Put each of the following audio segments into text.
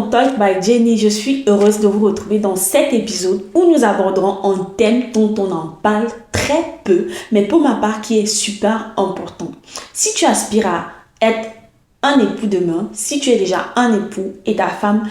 dans Talk by Jenny, je suis heureuse de vous retrouver dans cet épisode où nous aborderons un thème dont on en parle très peu, mais pour ma part qui est super important. Si tu aspires à être un époux demain, si tu es déjà un époux et ta femme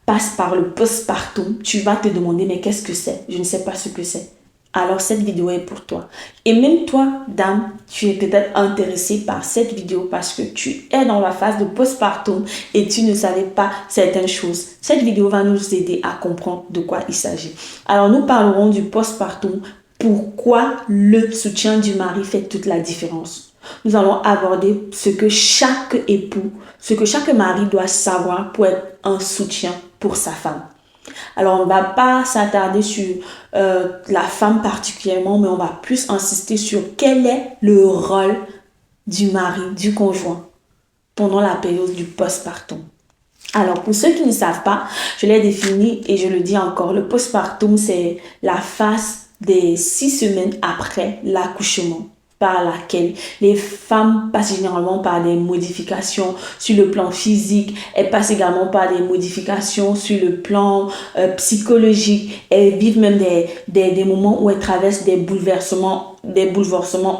passe par le postpartum, tu vas te demander mais qu'est-ce que c'est? Je ne sais pas ce que c'est. Alors cette vidéo est pour toi. Et même toi, dame, tu es peut-être intéressé par cette vidéo parce que tu es dans la phase de postpartum et tu ne savais pas certaines choses. Cette vidéo va nous aider à comprendre de quoi il s'agit. Alors nous parlerons du postpartum, pourquoi le soutien du mari fait toute la différence. Nous allons aborder ce que chaque époux, ce que chaque mari doit savoir pour être un soutien pour sa femme. Alors, on ne va pas s'attarder sur la femme particulièrement, mais on va plus insister sur quel est le rôle du mari, du conjoint, pendant la période du postpartum. Alors, pour ceux qui ne savent pas, je l'ai défini et je le dis encore, le postpartum, c'est la phase des 6 semaines après l'accouchement, par laquelle les femmes passent généralement par des modifications sur le plan physique, elles passent également par des modifications sur le plan psychologique, elles vivent même des moments où elles traversent des bouleversements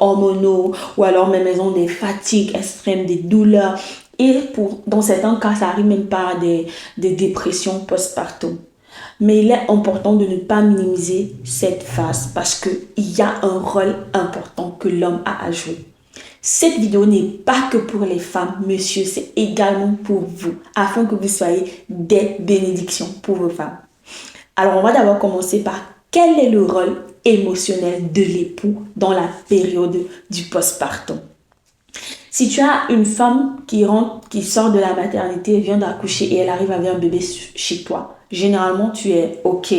hormonaux ou alors même elles ont des fatigues extrêmes, des douleurs et dans certains cas ça arrive même par des dépressions postpartum. Mais il est important de ne pas minimiser cette phase parce qu'il y a un rôle important que l'homme a à jouer. Cette vidéo n'est pas que pour les femmes, monsieur, c'est également pour vous, afin que vous soyez des bénédictions pour vos femmes. Alors, on va d'abord commencer par quel est le rôle émotionnel de l'époux dans la période du postpartum. Si tu as une femme qui sort de la maternité, vient d'accoucher et elle arrive avec un bébé chez toi, généralement tu es ok,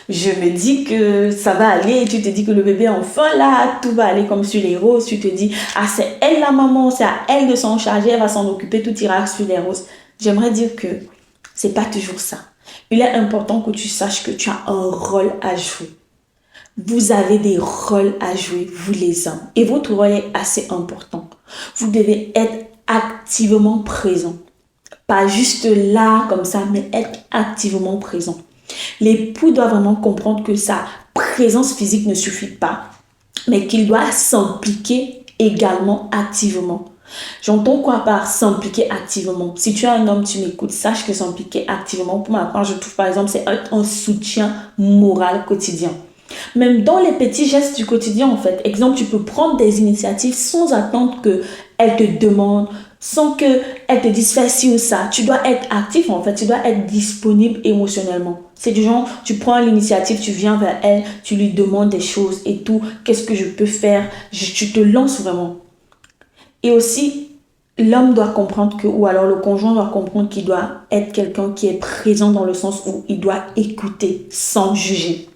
je me dis que ça va aller, tu te dis que le bébé enfin là, tout va aller comme sur les roses, tu te dis ah c'est elle la maman, c'est à elle de s'en charger, elle va s'en occuper, tout ira sur les roses. J'aimerais dire que c'est pas toujours ça. Il est important que tu saches que tu as un rôle à jouer. Vous avez des rôles à jouer, vous les hommes. Et votre rôle est assez important. Vous devez être activement présent. Pas juste là, comme ça, mais être activement présent. L'époux doit vraiment comprendre que sa présence physique ne suffit pas, mais qu'il doit s'impliquer également activement. J'entends quoi par s'impliquer activement? Si tu es un homme, tu m'écoutes, sache que s'impliquer activement, pour ma part, je trouve par exemple, c'est un soutien moral quotidien. Même dans les petits gestes du quotidien, en fait. Exemple, tu peux prendre des initiatives sans attendre qu'elle te demande, sans qu'elle te dise fais ci ou ça. Tu dois être actif, en fait. Tu dois être disponible émotionnellement. C'est du genre, tu prends l'initiative, tu viens vers elle, tu lui demandes des choses et tout. Qu'est-ce que je peux faire? Tu te lances vraiment. Et aussi, l'homme doit comprendre ou alors le conjoint doit comprendre qu'il doit être quelqu'un qui est présent dans le sens où il doit écouter sans juger.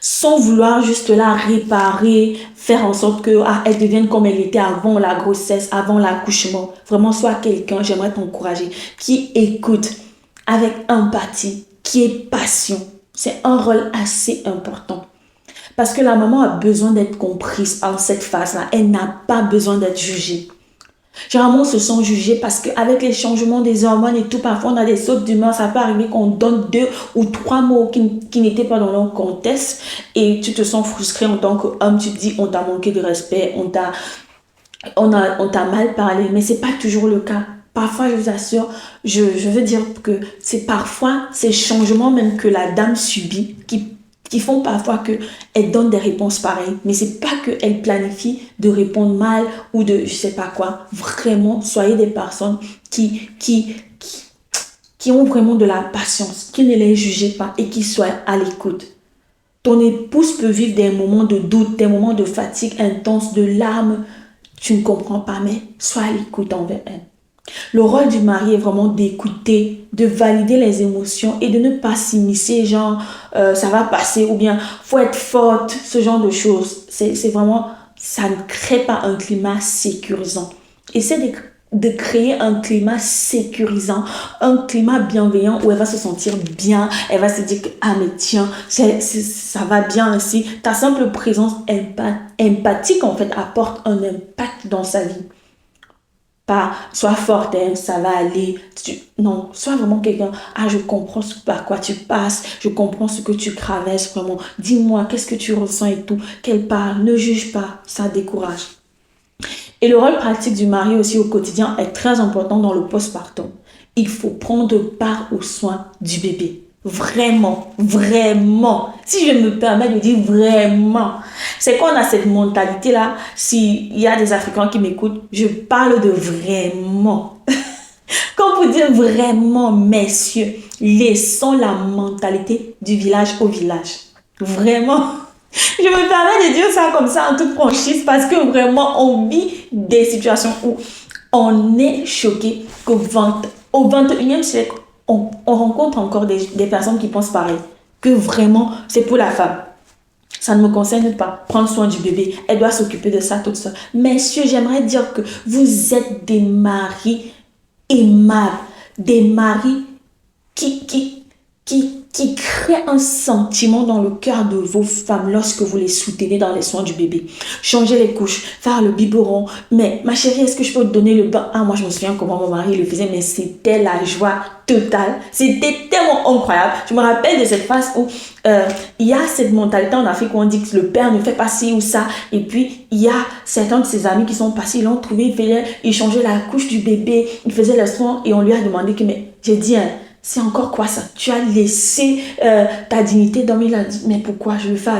Sans vouloir juste la réparer, faire en sorte qu'elle devienne comme elle était avant la grossesse, avant l'accouchement. Vraiment, sois quelqu'un, j'aimerais t'encourager, qui écoute avec empathie, qui est patient. C'est un rôle assez important. Parce que la maman a besoin d'être comprise en cette phase-là. Elle n'a pas besoin d'être jugée. Généralement, on se sent jugé parce qu'avec les changements des hormones et tout, parfois on a des sautes d'humeur. Ça peut arriver qu'on donne 2 ou 3 mots qui n'étaient pas dans leur contexte et tu te sens frustré en tant qu'homme. Tu te dis on t'a manqué de respect, on t'a mal parlé, mais c'est pas toujours le cas. Parfois, je vous assure, je veux dire que c'est parfois ces changements même que la dame subit qui font parfois qu'elle donne des réponses pareilles. Mais c'est pas qu'elle planifie de répondre mal ou de je sais pas quoi. Vraiment, soyez des personnes qui ont vraiment de la patience, qui ne les jugez pas et qui soient à l'écoute. Ton épouse peut vivre des moments de doute, des moments de fatigue intense, de larmes. Tu ne comprends pas, mais sois à l'écoute envers elle. Le rôle du mari est vraiment d'écouter, de valider les émotions et de ne pas s'immiscer, genre ça va passer ou bien faut être forte, ce genre de choses. C'est vraiment, ça ne crée pas un climat sécurisant. Essaie de créer un climat sécurisant, un climat bienveillant où elle va se sentir bien, elle va se dire que ah mais tiens, ça va bien ainsi. Ta simple présence empathique en fait apporte un impact dans sa vie. pas sois forte, hein, ça va aller. Non, sois vraiment quelqu'un. Ah, je comprends par quoi tu passes, je comprends ce que tu traverses vraiment. Dis-moi, qu'est-ce que tu ressens et tout. Qu'elle parle, ne juge pas, ça décourage. Et le rôle pratique du mari aussi au quotidien est très important dans le postpartum. Il faut prendre part aux soins du bébé. Vraiment, vraiment. Si je me permets de dire vraiment, c'est qu'on a cette mentalité-là. S'il y a des Africains qui m'écoutent, je parle de vraiment. Quand vous dites vraiment, messieurs, laissons la mentalité du village au village. Vraiment. Je me permets de dire ça comme ça en toute franchise parce que vraiment, on vit des situations où on est choqué qu'au 21e siècle, on rencontre encore des personnes qui pensent pareil. Que vraiment, c'est pour la femme. Ça ne me concerne pas. Prendre soin du bébé. Elle doit s'occuper de ça toute seule. Messieurs, j'aimerais dire que vous êtes des maris aimables. Des maris qui crée un sentiment dans le cœur de vos femmes lorsque vous les soutenez dans les soins du bébé. Changer les couches, faire le biberon. Mais ma chérie, est-ce que je peux te donner le bain? Ah, moi je me souviens comment mon mari le faisait, mais c'était la joie totale. C'était tellement incroyable. Je me rappelle de cette phase où il y a cette mentalité en Afrique où on dit que le père ne fait pas ci ou ça. Et puis, il y a certains de ses amis qui sont passés, ils l'ont trouvé, il changeait la couche du bébé, il faisait le soin et on lui a demandé que, mais j'ai dit, hein, c'est encore quoi ça? Tu as laissé ta dignité dormir. Il a dit, mais pourquoi? Je le fais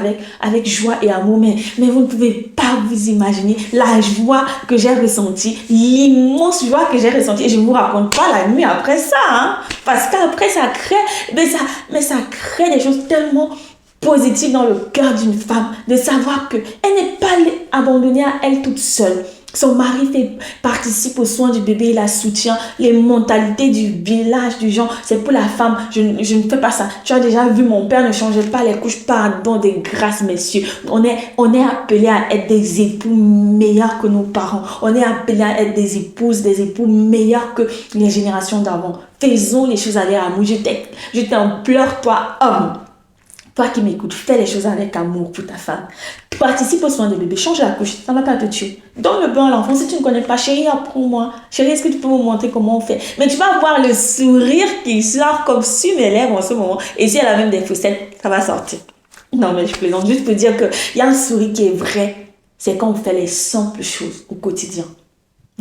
avec joie et amour. Mais vous ne pouvez pas vous imaginer la joie que j'ai ressentie, l'immense joie que j'ai ressentie. Et je ne vous raconte pas la nuit après ça. Hein? Parce qu'après, ça crée des choses tellement positives dans le cœur d'une femme. De savoir qu'elle n'est pas abandonnée à elle toute seule. Son mari participe aux soins du bébé, il la soutient, les mentalités du village, du genre, c'est pour la femme, je ne fais pas ça. Tu as déjà vu, mon père ne changeait pas les couches, pardon, des grâces, messieurs. On est appelé à être des époux meilleurs que nos parents. On est appelé à être des épouses, des époux meilleurs que les générations d'avant. Faisons les choses avec amour. Je t'en pleure, toi, homme. Toi qui m'écoutes, fais les choses avec amour pour ta femme. Participe aux soins de bébé, change la couche, ça ne va pas te tuer. Donne le bain à l'enfant. Si tu ne connais pas, chérie, apprends-moi. Chérie, est-ce que tu peux me montrer comment on fait? Mais tu vas voir le sourire qui sort comme sur mes lèvres en ce moment. Et si elle a même des faussettes, ça va sortir. Non, mais je plaisante juste pour dire qu'il y a un sourire qui est vrai. C'est quand on fait les simples choses au quotidien.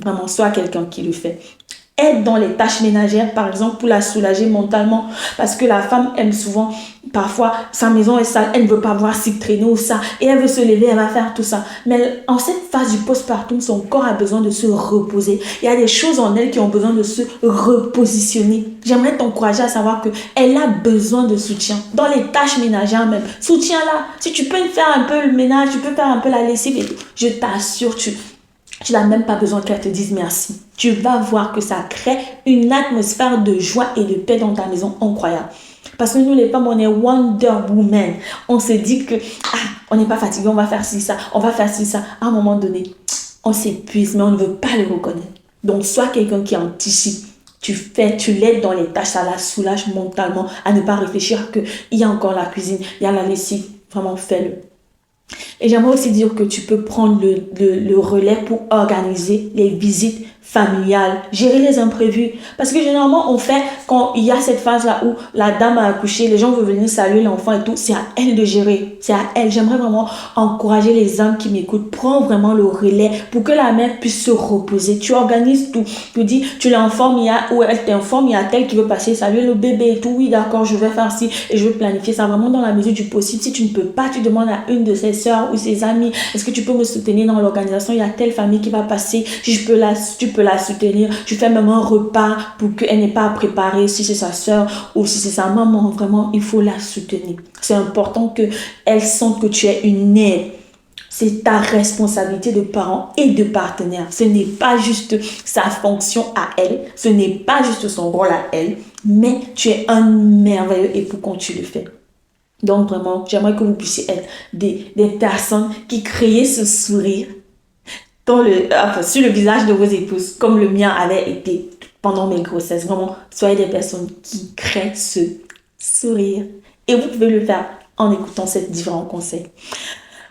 Vraiment, sois quelqu'un qui le fait. Aide dans les tâches ménagères, par exemple, pour la soulager mentalement. Parce que la femme aime souvent, parfois, sa maison est sale, elle ne veut pas voir s'y traîner ou ça. Et elle veut se lever, elle va faire tout ça. Mais en cette phase du postpartum, son corps a besoin de se reposer. Il y a des choses en elle qui ont besoin de se repositionner. J'aimerais t'encourager à savoir qu'elle a besoin de soutien. Dans les tâches ménagères même. Soutiens-la. Si tu peux faire un peu le ménage, tu peux faire un peu la lessive et tout. Je t'assure, tu n'as même pas besoin qu'elle te dise merci. Tu vas voir que ça crée une atmosphère de joie et de paix dans ta maison incroyable. Parce que nous, les femmes, on est Wonder Woman. On se dit que, on n'est pas fatigué, on va faire ci, ça, on va faire ci, ça. À un moment donné, on s'épuise, mais on ne veut pas le reconnaître. Donc, sois quelqu'un qui anticipe. Tu l'aides dans les tâches, ça la soulage mentalement à ne pas réfléchir qu'il y a encore la cuisine, il y a la lessive. Vraiment, fais-le. Et j'aimerais aussi dire que tu peux prendre le relais pour organiser les visites familiales, gérer les imprévus. Parce que généralement, on fait, quand il y a cette phase-là où la dame a accouché, les gens veulent venir saluer l'enfant et tout, c'est à elle de gérer. C'est à elle. J'aimerais vraiment encourager les hommes qui m'écoutent. Prends vraiment le relais pour que la mère puisse se reposer. Tu organises tout. Tu dis, tu l'informes, ou elle t'informe, il y a tel qui veut passer saluer le bébé et tout. Oui, d'accord, je vais faire ci et je vais planifier ça vraiment dans la mesure du possible. Si tu ne peux pas, tu demandes à une de ses sœurs ou ses amis, est-ce que tu peux me soutenir dans l'organisation? Il y a telle famille qui va passer. Si tu peux la soutenir. Tu fais même un repas pour qu'elle n'ait pas à préparer, si c'est sa soeur ou si c'est sa maman. Vraiment, il faut la soutenir. C'est important qu'elle sente que tu es une aide. C'est ta responsabilité de parent et de partenaire. Ce n'est pas juste sa fonction à elle. Ce n'est pas juste son rôle à elle. Mais tu es un merveilleux époux quand tu le fais. Donc vraiment, j'aimerais que vous puissiez être des personnes qui créent ce sourire sur le visage de vos épouses, comme le mien avait été pendant mes grossesses. Vraiment, soyez des personnes qui créent ce sourire. Et vous pouvez le faire en écoutant ces différents conseils.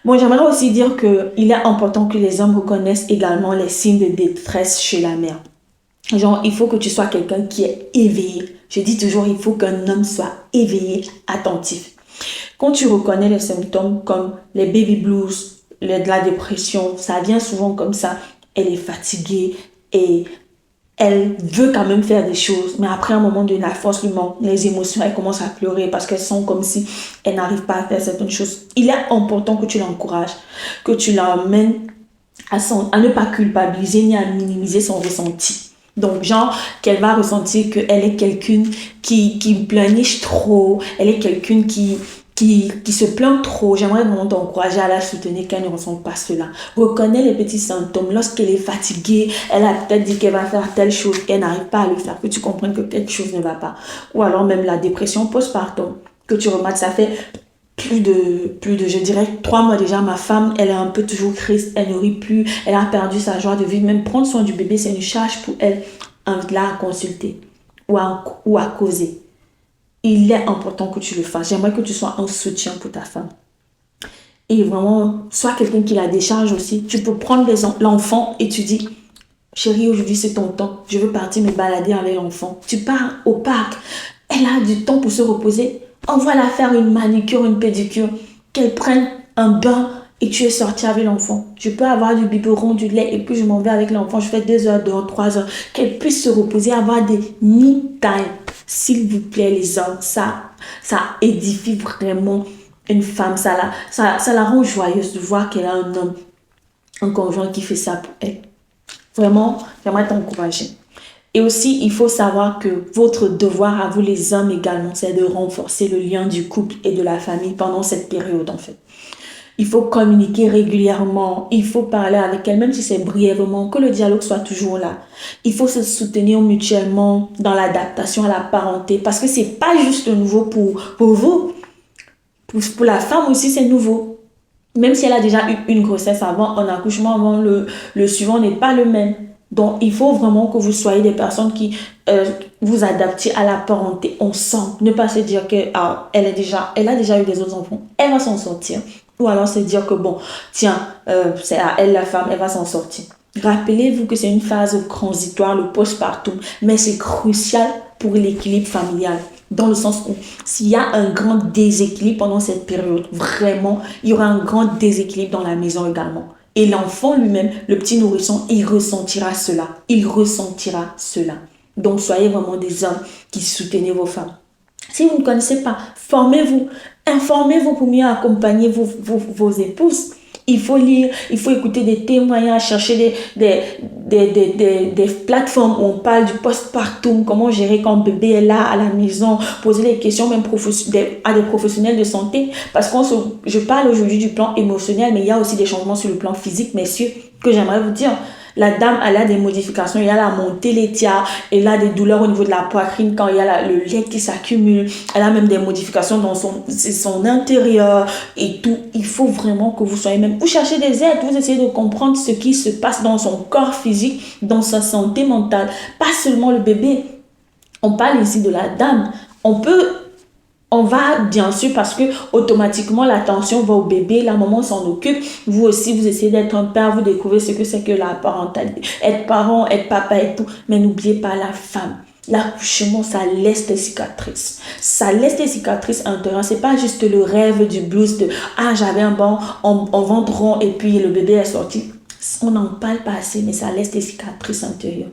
Bon, j'aimerais aussi dire qu'il est important que les hommes reconnaissent également les signes de détresse chez la mère. Genre, il faut que tu sois quelqu'un qui est éveillé. Je dis toujours, il faut qu'un homme soit éveillé, attentif. Quand tu reconnais les symptômes comme les baby blues, de la dépression, ça vient souvent comme ça. Elle est fatiguée et elle veut quand même faire des choses, mais après un moment donné, la force lui manque, les émotions, elle commence à pleurer parce qu'elles sont comme si elle n'arrive pas à faire certaines choses. Il est important que tu l'encourages, que tu l'emmènes à ne pas culpabiliser ni à minimiser son ressenti. Donc, genre, qu'elle va ressentir qu'elle est quelqu'un qui pleurniche trop, elle est quelqu'un qui se plaint trop. J'aimerais vraiment t'encourager à la soutenir, qu'elle ne ressente pas cela. Reconnais les petits symptômes. Lorsqu'elle est fatiguée, elle a peut-être dit qu'elle va faire telle chose et elle n'arrive pas à le faire, que tu comprennes que quelque chose ne va pas. Ou alors même la dépression postpartum, que tu remarques, ça fait je dirais, 3 mois déjà, ma femme, elle est un peu toujours triste, elle ne rit plus, elle a perdu sa joie de vivre. Même prendre soin du bébé, c'est une charge pour elle. Invite-la à consulter ou à causer. Il est important que tu le fasses. J'aimerais que tu sois un soutien pour ta femme. Et vraiment, sois quelqu'un qui la décharge aussi. Tu peux prendre l'enfant et tu dis, chérie, aujourd'hui c'est ton temps. Je veux partir me balader avec l'enfant. Tu pars au parc. Elle a du temps pour se reposer. Envoie-la faire une manicure, une pédicure. Qu'elle prenne un bain et tu es sorti avec l'enfant. Je peux avoir du biberon, du lait et puis je m'en vais avec l'enfant. Je fais 2 heures dehors, 3 heures. Qu'elle puisse se reposer, avoir des me time. S'il vous plaît, les hommes, ça édifie vraiment une femme. Ça la rend joyeuse de voir qu'elle a un homme, un conjoint qui fait ça pour elle. Vraiment, j'aimerais t'encourager. Et aussi, il faut savoir que votre devoir à vous les hommes également, c'est de renforcer le lien du couple et de la famille pendant cette période en fait. Il faut communiquer régulièrement, il faut parler avec elle, même si c'est brièvement, que le dialogue soit toujours là. Il faut se soutenir mutuellement dans l'adaptation à la parenté parce que c'est pas juste nouveau pour vous. Pour la femme aussi, c'est nouveau. Même si elle a déjà eu une grossesse avant, un accouchement avant, le suivant n'est pas le même. Donc, il faut vraiment que vous soyez des personnes qui vous adaptiez à la parenté ensemble. Ne pas se dire que elle a déjà eu des autres enfants, elle va s'en sortir. Ou alors se dire que bon, tiens, c'est à elle la femme, elle va s'en sortir. Rappelez-vous que c'est une phase transitoire, le postpartum, mais c'est crucial pour l'équilibre familial. Dans le sens où s'il y a un grand déséquilibre pendant cette période, vraiment, il y aura un grand déséquilibre dans la maison également. Et l'enfant lui-même, le petit nourrisson, il ressentira cela. Il ressentira cela. Donc, soyez vraiment des hommes qui soutenez vos femmes. Si vous ne connaissez pas, formez-vous. Informez-vous pour mieux accompagner vos épouses. Il faut lire, il faut écouter des témoignages, chercher des plateformes où on parle du postpartum, comment gérer quand bébé est là à la maison, poser des questions même à des professionnels de santé. Parce que je parle aujourd'hui du plan émotionnel, mais il y a aussi des changements sur le plan physique, messieurs, que j'aimerais vous dire. La dame, elle a des modifications, il y a la montée laitière, elle a des douleurs au niveau de la poitrine quand il y a le lait qui s'accumule, elle a même des modifications dans son intérieur et tout. Il faut vraiment que vous soyez même, vous cherchez des aides, vous essayez de comprendre ce qui se passe dans son corps physique, dans sa santé mentale, pas seulement le bébé. On parle ici de la dame, on va bien sûr parce que automatiquement l'attention va au bébé, la maman s'en occupe. Vous aussi, vous essayez d'être un père, vous découvrez ce que c'est que la parentalité, être parent, être papa et tout. Mais n'oubliez pas la femme. L'accouchement, ça laisse des cicatrices. Ça laisse des cicatrices intérieures. C'est pas juste le rêve du blues de j'avais un bon en ventre rond et puis le bébé est sorti. On n'en parle pas assez, mais ça laisse des cicatrices intérieures.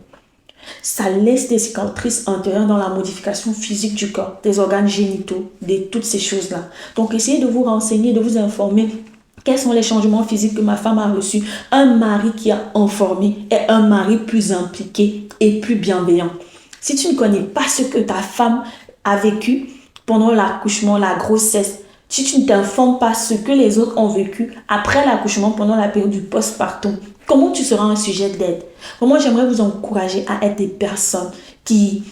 Ça laisse des cicatrices intérieures dans la modification physique du corps, des organes génitaux, de toutes ces choses-là. Donc, essayez de vous renseigner, de vous informer. Quels sont les changements physiques que ma femme a reçus? Un mari qui a informé est un mari plus impliqué et plus bienveillant. Si tu ne connais pas ce que ta femme a vécu pendant l'accouchement, la grossesse, si tu ne t'informes pas ce que les autres ont vécu après l'accouchement pendant la période du postpartum, comment tu seras un sujet d'aide? Moi, j'aimerais vous encourager à être des personnes qui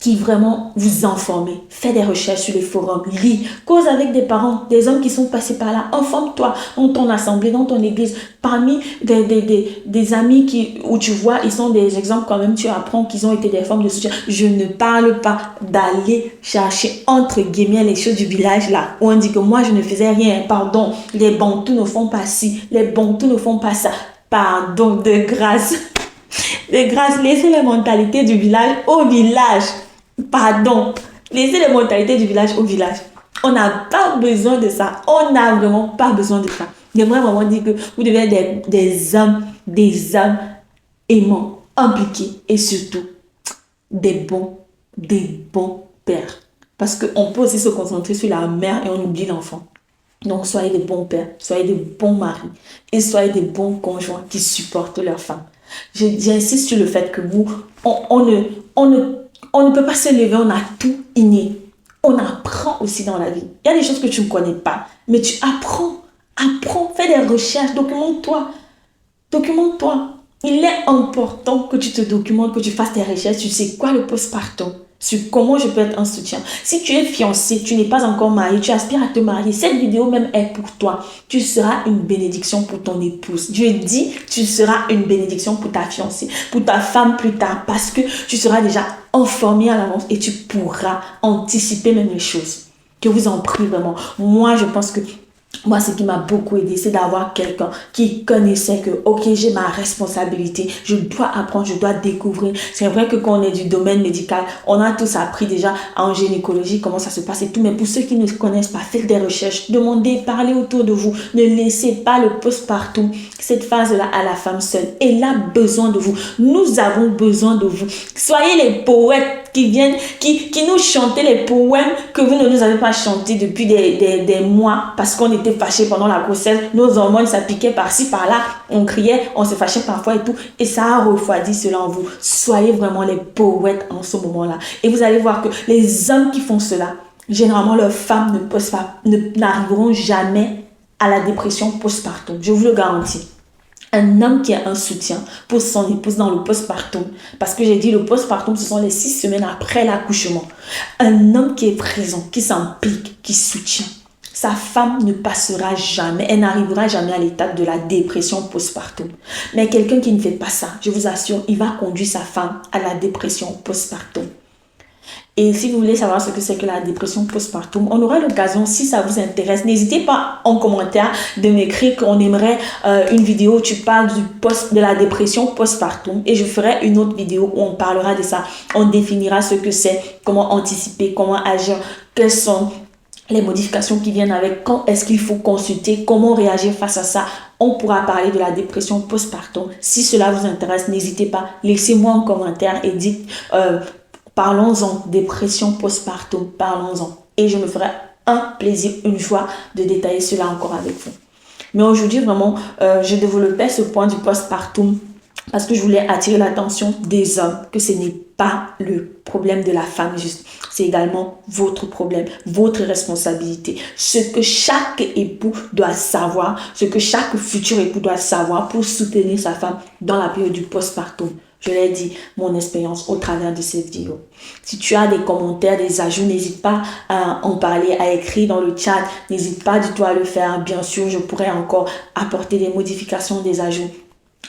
qui vraiment vous informer. Fais des recherches sur les forums, lis, cause avec des parents, des hommes qui sont passés par là. Informe-toi dans ton assemblée, dans ton église, parmi des amis où tu vois, ils sont des exemples quand même, tu apprends qu'ils ont été des formes de soutien. Je ne parle pas d'aller chercher entre guillemets les choses du village là, où on dit que moi je ne faisais rien, pardon, les bantous ne font pas ci, les bantous ne font pas ça. Pardon, de grâce. De grâce, laissez les mentalités du village au village. Pardon, laissez les mentalités du village au village. On n'a pas besoin de ça. On n'a vraiment pas besoin de ça. J'aimerais vraiment dire que vous devez être des hommes aimants, impliqués et surtout des bons pères. Parce qu'on peut aussi se concentrer sur la mère et on oublie l'enfant. Donc, soyez des bons pères, soyez des bons maris et soyez des bons conjoints qui supportent leurs femmes. J'insiste sur le fait que on ne peut pas se lever, on a tout inné. On apprend aussi dans la vie. Il y a des choses que tu ne connais pas, mais tu apprends. Apprends, fais des recherches, documente-toi. Il est important que tu te documentes, que tu fasses tes recherches. Tu sais quoi le postpartum, sur comment je peux être un soutien. Si tu es fiancé, tu n'es pas encore marié, tu aspires à te marier, cette vidéo même est pour toi. Tu seras une bénédiction pour ton épouse. Dieu dit, tu seras une bénédiction pour ta fiancée, pour ta femme plus tard, parce que tu seras déjà informé à l'avance et tu pourras anticiper même les choses. Que vous en prie vraiment. Moi, je pense que ce qui m'a beaucoup aidé, c'est d'avoir quelqu'un qui connaissait que, ok, j'ai ma responsabilité, je dois apprendre, je dois découvrir. C'est vrai que quand on est du domaine médical, on a tous appris déjà en gynécologie comment ça se passe et tout. Mais pour ceux qui ne connaissent pas, faites des recherches, demandez, parlez autour de vous. Ne laissez pas le postpartum, cette phase-là, à la femme seule. Elle a besoin de vous. Nous avons besoin de vous. Soyez les poètes qui viennent, qui nous chantaient les poèmes que vous ne nous avez pas chantés depuis des mois parce qu'on était fâchés pendant la grossesse. Nos hormones, ça piquait par-ci, par-là. On criait, on se fâchait parfois et tout. Et ça a refroidi cela en vous. Soyez vraiment les poètes en ce moment-là. Et vous allez voir que les hommes qui font cela, généralement, leurs femmes n'arriveront jamais à la dépression postpartum. Je vous le garantis. Un homme qui a un soutien pour son épouse dans le postpartum, parce que j'ai dit le postpartum, ce sont les 6 semaines après l'accouchement. Un homme qui est présent, qui s'implique, qui soutient. Sa femme ne passera jamais, elle n'arrivera jamais à l'étape de la dépression postpartum. Mais quelqu'un qui ne fait pas ça, je vous assure, il va conduire sa femme à la dépression postpartum. Et si vous voulez savoir ce que c'est que la dépression postpartum, on aura l'occasion, si ça vous intéresse, n'hésitez pas en commentaire de m'écrire qu'on aimerait une vidéo où tu parles de la dépression postpartum et je ferai une autre vidéo où on parlera de ça. On définira ce que c'est, comment anticiper, comment agir, quelles sont les modifications qui viennent avec, quand est-ce qu'il faut consulter, comment réagir face à ça. On pourra parler de la dépression postpartum. Si cela vous intéresse, n'hésitez pas, laissez-moi un commentaire et dites... parlons-en, dépression postpartum, parlons-en. Et je me ferai un plaisir, une joie de détailler cela encore avec vous. Mais aujourd'hui, vraiment, je développais ce point du postpartum parce que je voulais attirer l'attention des hommes, que ce n'est pas le problème de la femme juste. C'est également votre problème, votre responsabilité. Ce que chaque époux doit savoir, ce que chaque futur époux doit savoir pour soutenir sa femme dans la période du postpartum. Je l'ai dit, mon expérience au travers de cette vidéo. Si tu as des commentaires, des ajouts, n'hésite pas à en parler, à écrire dans le chat. N'hésite pas du tout à le faire. Bien sûr, je pourrais encore apporter des modifications, des ajouts.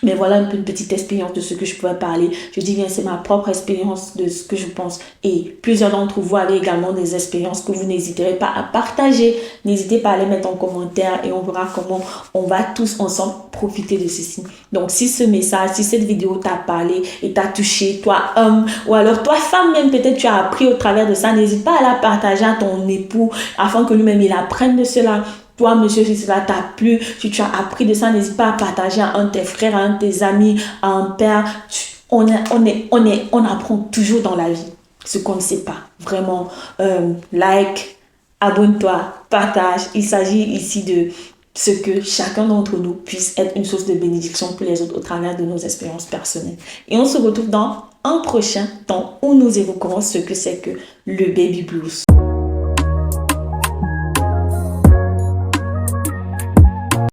Mais voilà une petite expérience de ce que je pourrais parler. Je dis bien, c'est ma propre expérience de ce que je pense. Et plusieurs d'entre vous avez également des expériences que vous n'hésiterez pas à partager. N'hésitez pas à les mettre en commentaire et on verra comment on va tous ensemble profiter de ceci. Donc, si ce message, si cette vidéo t'a parlé et t'a touché, toi homme, ou alors toi femme même, peut-être tu as appris au travers de ça, n'hésite pas à la partager à ton époux afin que lui-même il apprenne de cela. Toi, monsieur, si cela t'a plu, si tu as appris de ça, n'hésite pas à partager à un de tes frères, à un de tes amis, à un père. On apprend toujours dans la vie ce qu'on ne sait pas. Vraiment, like, abonne-toi, partage. Il s'agit ici de ce que chacun d'entre nous puisse être une source de bénédiction pour les autres au travers de nos expériences personnelles. Et on se retrouve dans un prochain temps où nous évoquerons ce que c'est que le baby blues.